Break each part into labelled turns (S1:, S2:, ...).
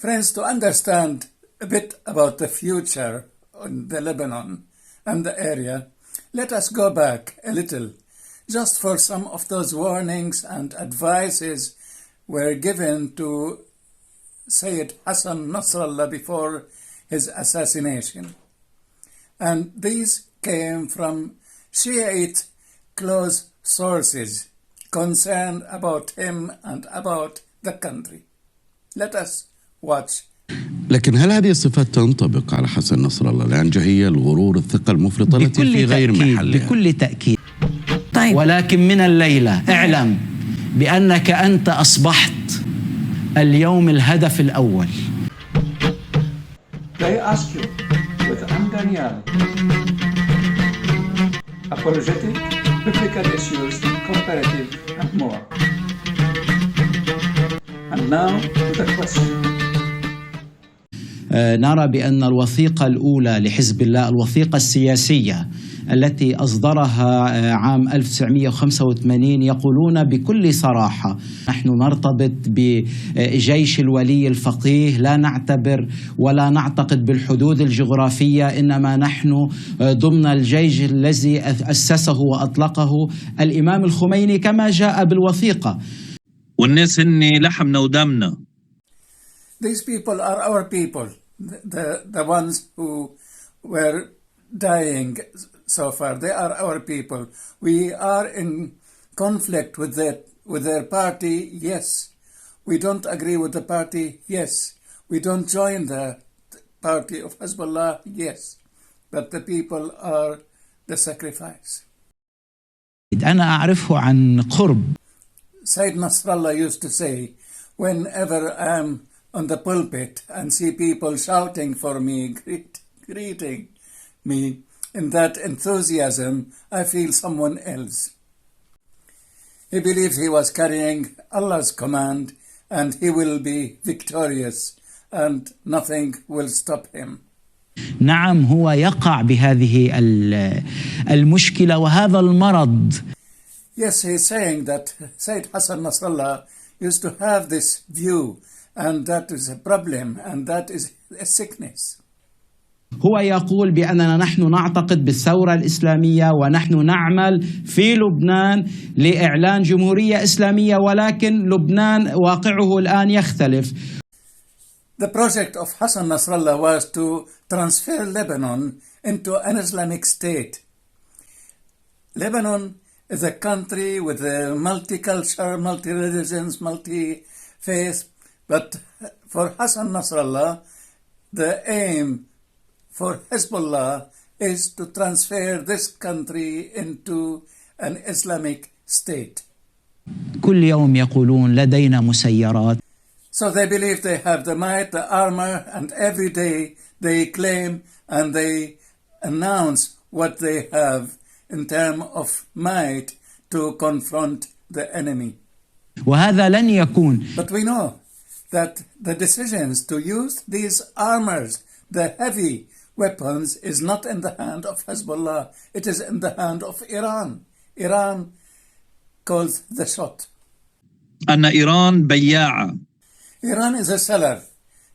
S1: Friends, to understand a bit about the future in the Lebanon and the area, let us go back a little, just for some of those warnings and advices were given to Sayyid Hassan Nasrallah before his assassination. And these came from Shiite close sources concerned about him and about the country. Let us watch.
S2: لكن هل هذه الصفات تنطبق على حسن نصر الله؟ العنجهية، الغرور، الثقة المفرطة التي في غير محلها؟
S3: بكل تأكيد. طيب. ولكن من الليلة اعلم بأنك أنت أصبحت اليوم الهدف الأول.
S4: They ask you with Daniel, apologetic, biblical issues, comparative, and more. And now to the question.
S3: نرى بأن الوثيقة الأولى لحزب الله، الوثيقة السياسية التي أصدرها عام 1985، يقولون بكل صراحة: نحن نرتبط بجيش الولي الفقيه، لا نعتبر ولا نعتقد بالحدود الجغرافية، إنما نحن ضمن الجيش الذي أسسه وأطلقه الإمام الخميني كما جاء بالوثيقة.
S5: والناس هني لحمنا ودمنا.
S1: These people are our people, the ones who were dying so far. They are our people. We are in conflict with their party, yes. We don't agree with the party, yes. We don't join the party of Hezbollah, yes. But the people are the sacrifice.
S3: أنا أعرفه عن قرب.
S1: Sayyid Nasrallah used to say, whenever I'm on the pulpit and see people shouting for me, greeting me, in that enthusiasm, I feel someone else. He believed he was carrying Allah's command and he will be victorious and nothing will stop him.
S3: نعم، هو يقع بهذه المشكلة وهذا المرض.
S1: Yes, he's saying that Sayyid Hassan Nasrallah used to have this view, and that is a problem, and that is a sickness.
S3: هو يقول بأننا نحن نعتقد بالثورة الإسلامية ونحن نعمل في لبنان لإعلان جمهورية إسلامية، ولكن لبنان واقعه الآن يختلف.
S1: The project of Hassan Nasrallah was to transfer Lebanon into an Islamic state. Lebanon is a country with a multicultural, multi-religions, multi-faith, but for Hassan Nasrallah, the aim for Hezbollah is to transfer this country into an Islamic state.
S3: كل يوم يقولون لدينا مسيرات.
S1: So they believe they have the might, the armor, and every day they claim and they announce what they have in terms of might to confront the enemy.
S3: وهذا لن يكون.
S1: But we know that the decisions to use these armors, the heavy weapons, is not in the hand of Hezbollah. It is in the hand of Iran. Iran calls the shot.
S5: أن إيران بياعة.
S1: Iran is a seller.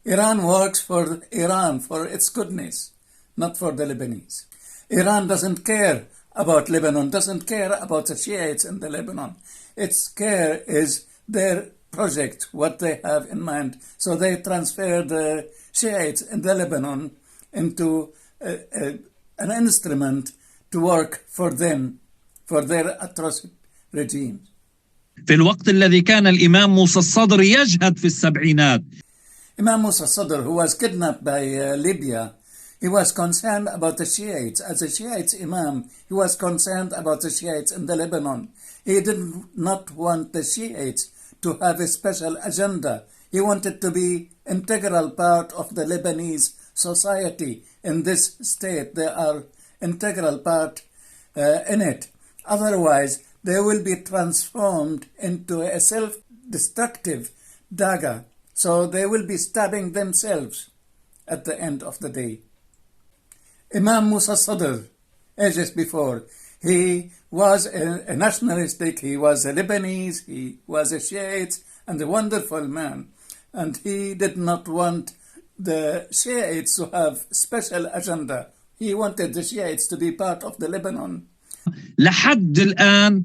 S1: Iran works for Iran, for its goodness, not for the Lebanese. Iran doesn't care about Lebanon, doesn't care about the Shiites in the Lebanon. Its care is their project, what they have in mind. So they transfer the Shiites in the Lebanon into an instrument to work for them, for their atrocious regimes.
S5: في الوقت الذي كان الإمام موسى الصدر يجهد في السبعينات.
S1: Imam Musa Sadr, who was kidnapped by Libya, he was concerned about the Shiites. As a Shiite Imam, he was concerned about the Shiites in the Lebanon. He did not want the Shiites to have a special agenda. He wanted to be integral part of the Lebanese society in this state. They are integral part in it. Otherwise, they will be transformed into a self-destructive dagger. So they will be stabbing themselves at the end of the day. Imam Musa Sadr, ages before, he was a nationalistic, he was a Lebanese, he was a Shiite and a wonderful man. And he did not want the Shiites to have special agenda. He wanted the Shiites to be part of the Lebanon.
S5: لحد الآن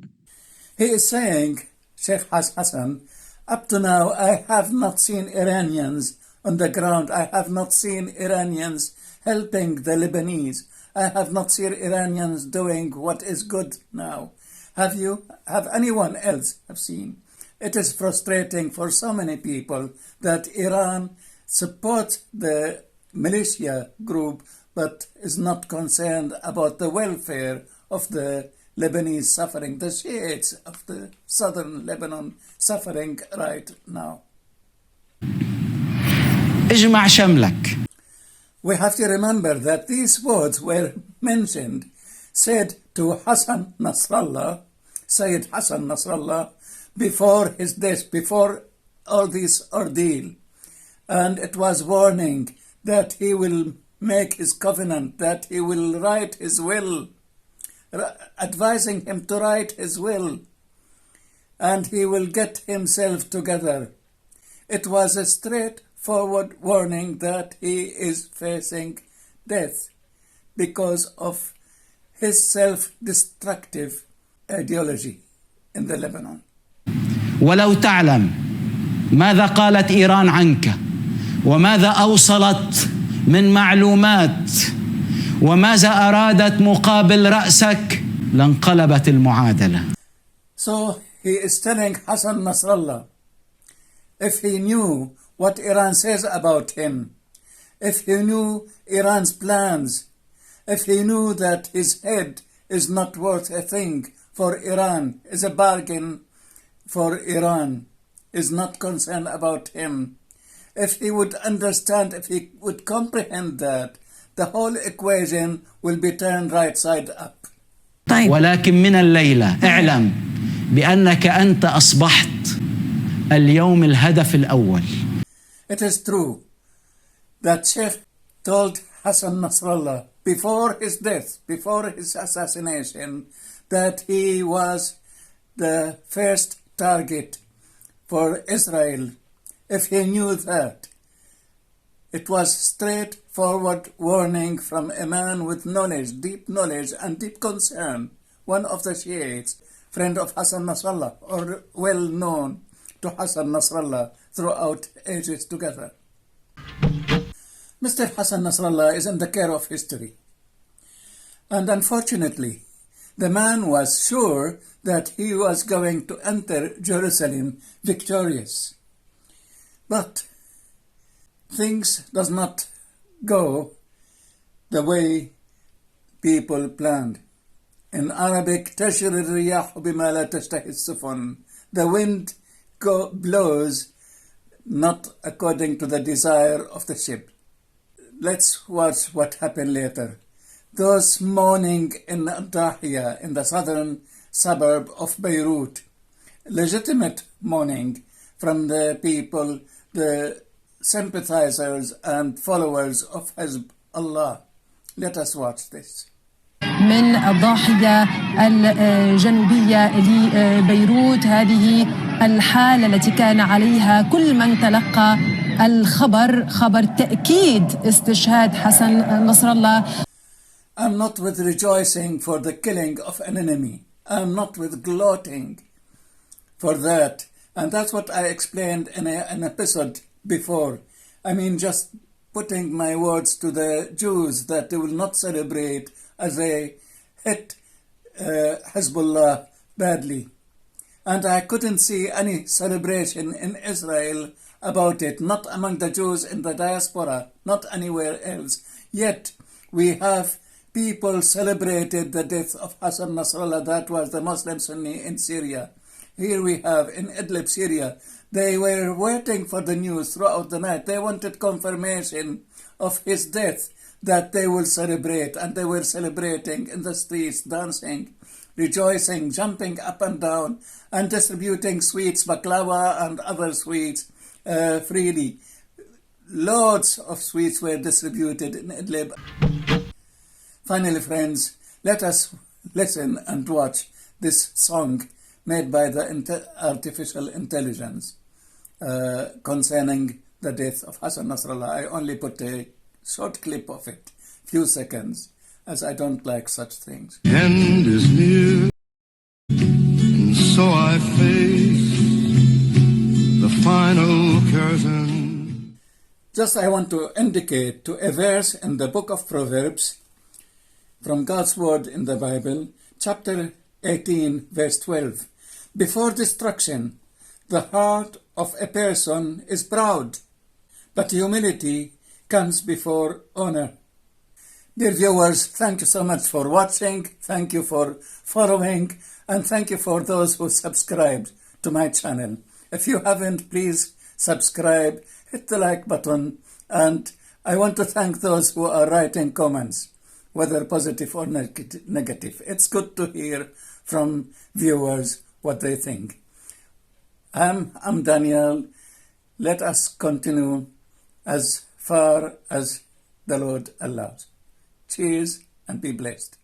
S1: He is saying, Sheikh Hassan, up to now I have not seen Iranians on the ground. I have not seen Iranians helping the Lebanese. I have not seen Iranians doing what is good now. Have you? Have anyone else have seen? It is frustrating for so many people that Iran supports the militia group but is not concerned about the welfare of the Lebanese suffering, the Shiites of the southern Lebanon suffering right now.
S3: اجمع شملك.
S1: We have to remember that these words were mentioned, said to Hassan Nasrallah, Sayyid Hassan Nasrallah, before his death, before all this ordeal. And it was warning that he will make his covenant, that he will write his will, advising him to write his will, and he will get himself together. It was a straightforward warning that he is facing death because of his self-destructive ideology in the Lebanon.
S3: ولو تعلم ماذا قالت إيران عنك وماذا أوصلت من معلومات وماذا أرادت مقابل رأسك لانقلبت المعادلة.
S1: So he is telling Hassan Nasrallah, if he knew what Iran says about him, if he knew Iran's plans, if he knew that his head is not worth a thing for Iran, is a bargain for Iran, is not concerned about him, if he would understand, if he would comprehend that, the whole equation will be turned right side up.
S3: ولكن من الليلة اعلم بأنك أنت أصبحت اليوم الهدف الأول.
S1: It is true that Sheikh told Hassan Nasrallah before his death, before his assassination, that he was the first target for Israel. If he knew that, it was straightforward warning from a man with knowledge, deep knowledge and deep concern, one of the Shiites, friend of Hassan Nasrallah, or well known to Hassan Nasrallah throughout ages together. Mr. Hassan Nasrallah is in the care of history. And unfortunately, the man was sure that he was going to enter Jerusalem victorious. But things does not go the way people planned. In Arabic, تجري الرياح بما لا تشتهي السفن. The wind blows not according to the desire of the ship. Let's watch what happened later. Those mourning in Dahiya, in the southern suburb of Beirut, legitimate mourning from the people, the sympathizers and followers of Hezbollah. Let us watch this.
S6: من الضاحية الجنوبية لبيروت، هذه الحالة التي كان عليها كل من تلقى الخبر، خبر تأكيد استشهاد حسن نصر الله.
S1: I'm not with rejoicing for the killing of an enemy. I'm not with gloating for that. And that's what I explained in an episode before. I mean, just putting my words to the Jews that they will not celebrate as they hit Hezbollah badly. And I couldn't see any celebration in Israel about it, not among the Jews in the diaspora, not anywhere else. Yet we have people celebrated the death of Hassan Nasrallah, that was the Muslim Sunni in Syria. Here we have in Idlib, Syria, they were waiting for the news throughout the night. They wanted confirmation of his death that they will celebrate, and they were celebrating in the streets, dancing, rejoicing, jumping up and down, and distributing sweets, baklava and other sweets freely. Loads of sweets were distributed in Idlib. Finally, friends, let us listen and watch this song made by the artificial intelligence. concerning the death of Hassan Nasrallah. I only put a short clip of it, few seconds, as I don't like such things.
S7: End is near, and so I face the final curtain.
S1: Just I want to indicate to a verse in the book of Proverbs from God's word in the Bible, chapter 18, verse 12. Before destruction, the heart of a person is proud, but humility comes before honor. Dear viewers, thank you so much for watching, thank you for following, and thank you for those who subscribed to my channel. If you haven't, please subscribe, hit the like button, and I want to thank those who are writing comments, whether positive or negative. It's good to hear from viewers what they think. I'm Daniel. Let us continue as far as the Lord allows. Cheers and be blessed.